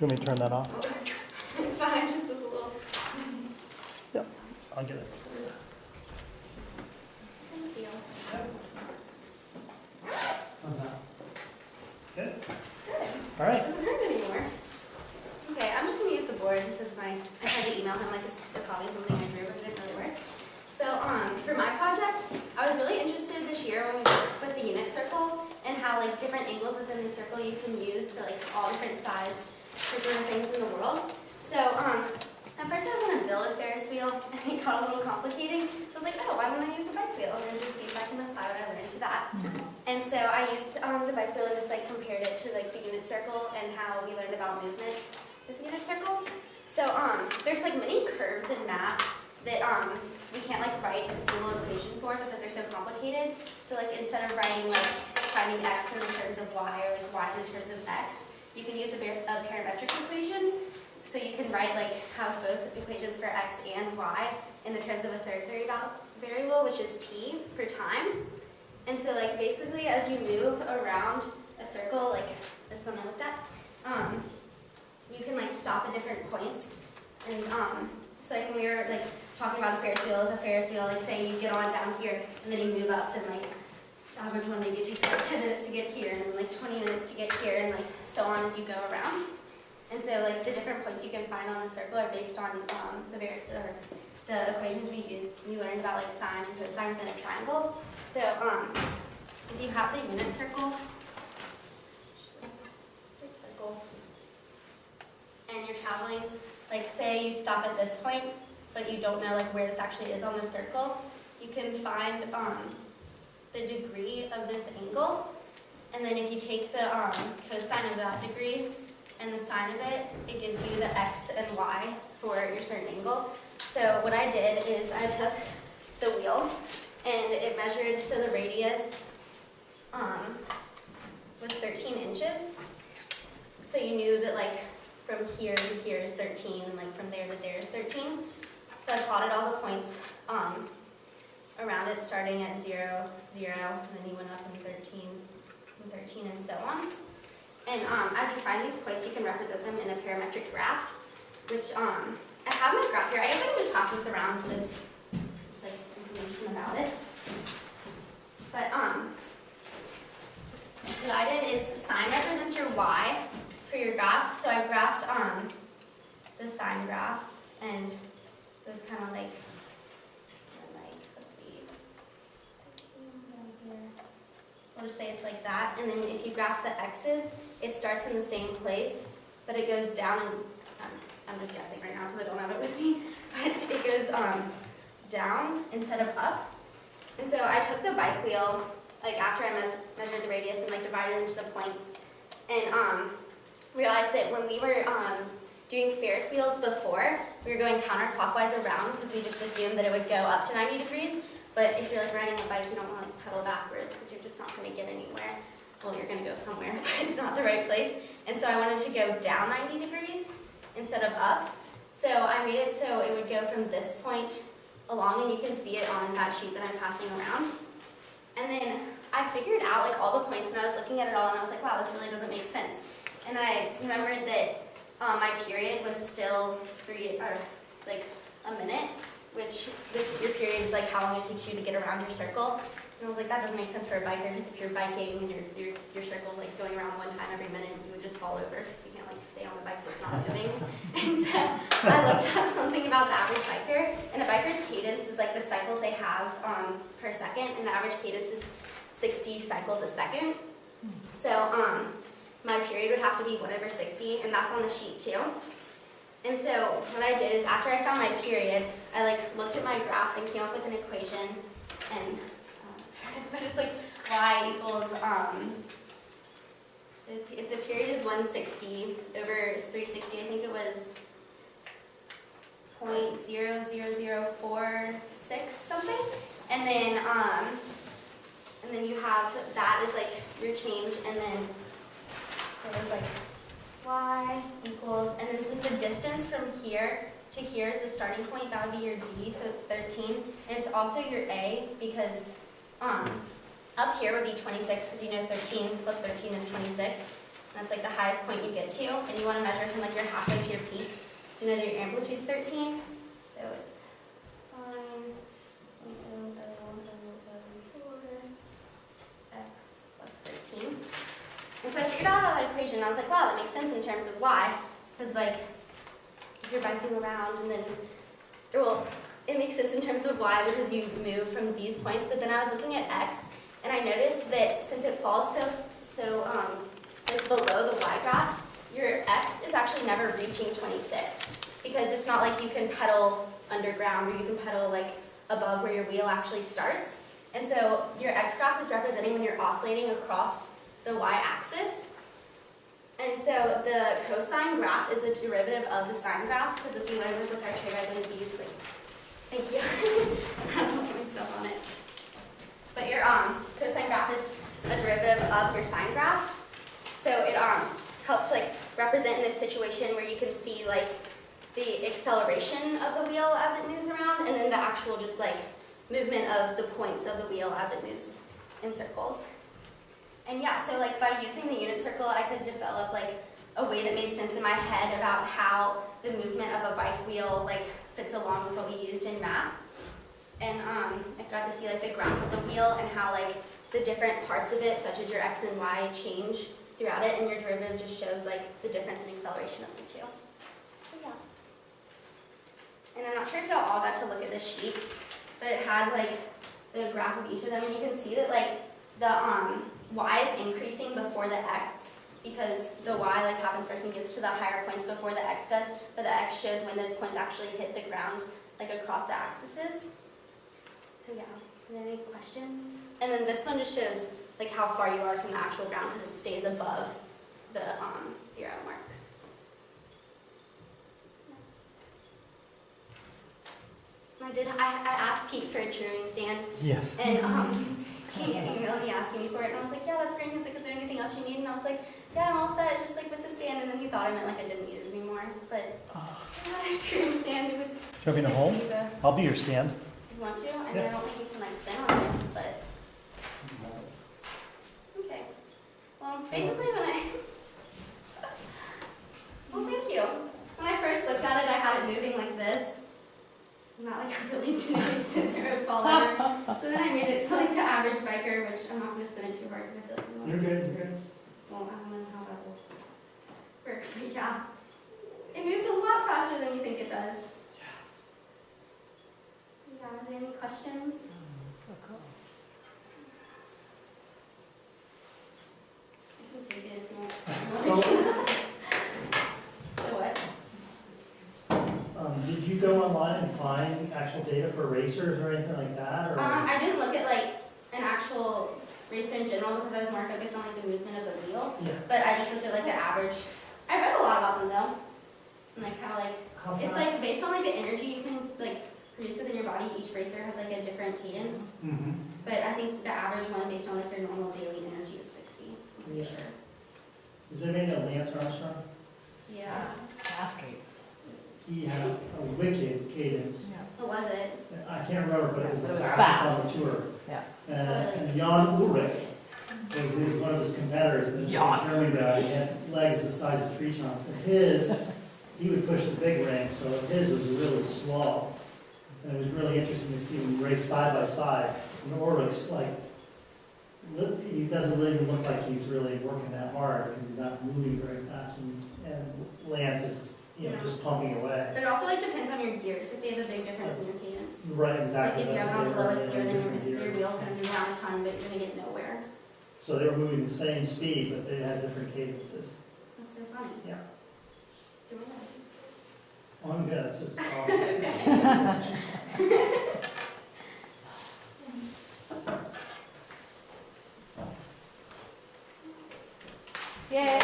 you want me to turn that off? It's fine, just was a little. Yep, I'll get it. Thank you. How's that? Good? Good. All right. Doesn't hurt anymore. Okay, I'm just gonna use the board because I tried to email him like a copy of something I drew, but it didn't really work. So for my project, I was really interested this year when we worked with the unit circle and how like different angles within the circle you can use for like all different sized circular things in the world. So at first I was gonna build a Ferris wheel and it got a little complicating. So I was like, oh, why don't I use a bike wheel and just see if I can apply what I learned to that. And so I used the bike wheel and just like compared it to like the unit circle and how we learned about movement with the unit circle. So there's like many curves in math that we can't like write a single equation for because they're so complicated. So like instead of writing like finding x in terms of y or like y in terms of x, you can use a parametric equation. So you can write like have both equations for x and y in the terms of a third variable, which is t for time. And so like basically as you move around a circle, like this one I looked at, you can like stop at different points. And so like when we were like talking about a Ferris wheel, like say you get on down here and then you move up, then like the average one maybe takes like 10 minutes to get here and then like 20 minutes to get here and like so on as you go around. And so like the different points you can find on the circle are based on the equations we learned about like sine and cosine within a triangle. So if you have the unit circle, and you're traveling, like say you stop at this point, but you don't know like where this actually is on the circle, you can find the degree of this angle, and then if you take the cosine of that degree and the sine of it, it gives you the x and y for your certain angle. So what I did is I took the wheel and it measured, so the radius was 13 inches. So you knew that like from here to here is 13 and like from there to there is 13. So I plotted all the points around it starting at 0, 0, and then you went up in 13, and 13, and so on. And as you find these points, you can represent them in a parametric graph, which I have my graph here. I guess I can just pass this around because it's just like information about it. But what I did is sine represents your y for your graph. So I graphed the sine graph, and it was kind of like, let's see, we'll just say it's like that. And then if you graph the x's, it starts in the same place, but it goes down, and I'm just guessing right now because I don't have it with me, but it goes down instead of up. And so I took the bike wheel, like after I measured the radius and like divided it into the points, and realized that when we were doing Ferris wheels before, we were going counterclockwise around because we just assumed that it would go up to 90 degrees. But if you're like riding a bike, you don't want to like pedal backwards because you're just not going to get anywhere. Well, you're going to go somewhere, but not the right place. And so I wanted to go down 90 degrees instead of up. So I made it so it would go from this point along, and you can see it on that sheet that I'm passing around. And then I figured out like all the points, and I was looking at it all, and I was like, wow, this really doesn't make sense. And then I remembered that my period was still a minute, which your period is like how long it takes you to get around your circle. And I was like, that doesn't make sense for a biker, because if you're biking and your circle's like going around one time every minute, you would just fall over because you can't like stay on the bike that's not moving. And so I looked up something about the average biker, and a biker's cadence is like the cycles they have per second, and the average cadence is 60 cycles a second. So my period would have to be 1/60, and that's on the sheet too. And so what I did is after I found my period, I like looked at my graph and came up with an equation, and but it's like y equals if the period is 160 over 360, I think it was 0.00046 something, and then you have that as like your change, and then so it was like y equals, and then since the distance from here to here is the starting point, that would be your d, so it's 13, and it's also your a because up here would be 26, because you know 13 plus 13 is 26, That's like the highest point you get to, and you want to measure from like your halfway to your peak. So you know that your amplitude's 13, so it's sine 0.0004 x plus 13. And so I figured out that equation, and I was like, wow, that makes sense in terms of y, because like if you're biking around and then, well, it makes sense in terms of y because you move from these points, but then I was looking at x, and I noticed that since it falls so like below the y graph, your x is actually never reaching 26, because it's not like you can pedal underground or you can pedal like above where your wheel actually starts. And so your x graph is representing when you're oscillating across the y-axis. And so the cosine graph is a derivative of the sine graph, because as we learned with our trig identities, like, thank you. I don't know my stuff on it. But your cosine graph is a derivative of your sine graph. So it helps like represent in this situation where you can see like the acceleration of the wheel as it moves around, and then the actual just like movement of the points of the wheel as it moves in circles. And yeah, so like by using the unit circle, I could develop like a way that made sense in my head about how the movement of a bike wheel like fits along with what we used in math. And I got to see like the graph of the wheel and how like the different parts of it, such as your x and y, change throughout it, and your derivative just shows like the difference in acceleration of the two. So yeah. And I'm not sure if y'all all got to look at this sheet, but it had like the graph of each of them, and you can see that like the y is increasing before the x, because the y like happens first and gets to the higher points before the x does, but the x shows when those points actually hit the ground like across the axes. So yeah, are there any questions? And then this one just shows like how far you are from the actual ground, because it stays above the 0 mark. I asked Pete for a tuning stand. Yes. And he emailed me asking me for it, and I was like, yeah, that's great. And he was like, is there anything else you need? And I was like, yeah, I'm all set, just like with the stand. And then he thought I meant like I didn't need it anymore. But yeah, a tuning stand, it would. Do you want me to hold? I'll be your stand. You want to? I mean, I don't think you can like spin on it, but. Okay. Well, basically well, thank you. When I first looked at it, I had it moving like this. Not like it really didn't make sense or it would fall over. So then I made it so like the average biker, which I'm not going to spin it too hard because I feel like we won't. You're good, you're good. Well, I don't know how that will work, but yeah. It moves a lot faster than you think it does. Yeah, are there any questions? So cool. I can take it if you want. So what? Did you go online and find actual data for racers or anything like that? Or? I didn't look at like an actual racer in general because I was more focused on like the movement of the wheel. Yeah. But I just looked at like the average. I read a lot about them though. And like how like How it's fast? like based on like the energy you can like produce within your body. Each racer has like a different cadence. Mm-hmm. But I think the average one based on like your normal daily energy is 60. I'm pretty sure. Does anybody know Lance Armstrong? Yeah. Baskets. He had a wicked cadence. What was it? I can't remember, but it was It the was fastest on the tour. Yeah. And Jan Ulrich was one of his competitors. It was a Jan. German guy. He had legs the size of tree trunks. And he would push the big ring, so his was really slow. And it was really interesting to see him race side by side. And Ulrich's like, he doesn't really even look like he's really working that hard because he's not moving very fast. And Lance is, just pumping away. But it also like depends on your gears. If they have a big difference in your cadence. Right, It's exactly. like if you That's have it on the what they lowest were gear, in then different your gears. wheel's going to move around a ton, but you're going to get nowhere. So they were moving the same speed, but they had different cadences. That's so funny. Yeah. Do you want Oh, I'm good. This is to- awesome. Okay. Yay!